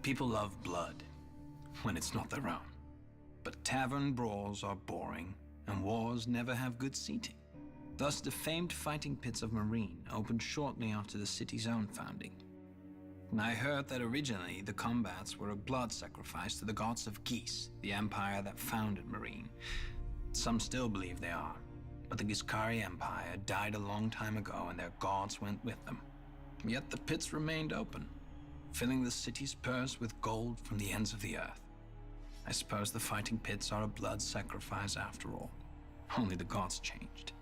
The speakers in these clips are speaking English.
People love blood when it's not their own. But tavern brawls are boring, and wars never have good seating. Thus, the famed fighting pits of Meereen opened shortly after the city's own founding. And I heard that originally the combats were a blood sacrifice to the gods of Geese, the empire that founded Meereen. Some still believe they are, but the Ghiskari Empire died a long time ago and their gods went with them. Yet the pits remained open, filling the city's purse with gold from the ends of the earth. I suppose the fighting pits are a blood sacrifice after all. Only the gods changed.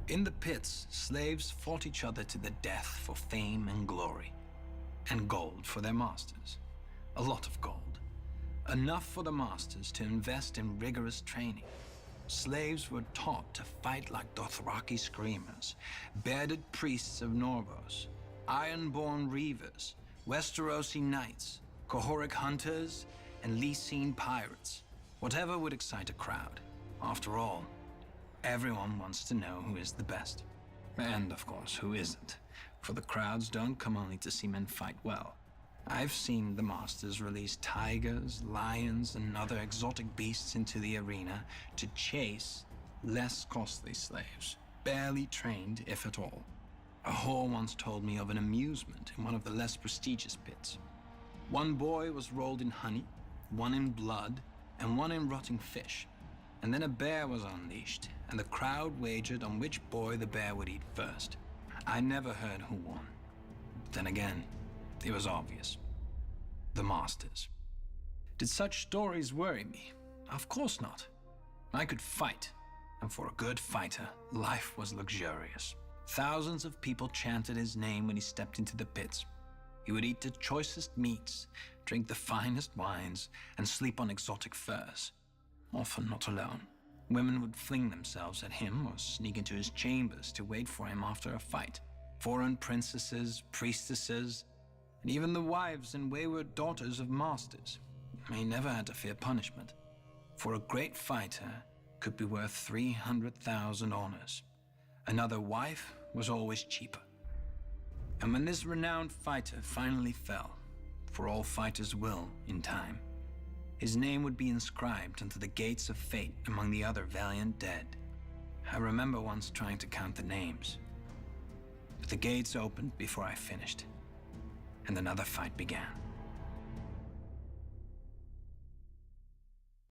In the pits, slaves fought each other to the death for fame and glory, and gold for their masters. A lot of gold. Enough for the masters to invest in rigorous training. Slaves were taught to fight like Dothraki screamers, bearded priests of Norvos, iron-born reavers, Westerosi knights, Kohoric hunters, and Lysine pirates. Whatever would excite a crowd. After all, everyone wants to know who is the best. And, of course, who isn't. For the crowds don't come only to see men fight well. I've seen the masters release tigers, lions, and other exotic beasts into the arena to chase less costly slaves, barely trained, if at all. A whore once told me of an amusement in one of the less prestigious pits. One boy was rolled in honey, one in blood, and one in rotting fish. And then a bear was unleashed, and the crowd wagered on which boy the bear would eat first. I never heard who won. But then again, it was obvious. The masters. Did such stories worry me? Of course not. I could fight, and for a good fighter, life was luxurious. Thousands of people chanted his name when he stepped into the pits. He would eat the choicest meats, drink the finest wines, and sleep on exotic furs. Often not alone. Women would fling themselves at him or sneak into his chambers to wait for him after a fight. Foreign princesses, priestesses, and even the wives and wayward daughters of masters. He never had to fear punishment. For a great fighter could be worth 300,000 honors. Another wife was always cheaper. And when this renowned fighter finally fell, for all fighters will in time, his name would be inscribed onto the gates of fate among the other valiant dead. I remember once trying to count the names, but the gates opened before I finished, and another fight began.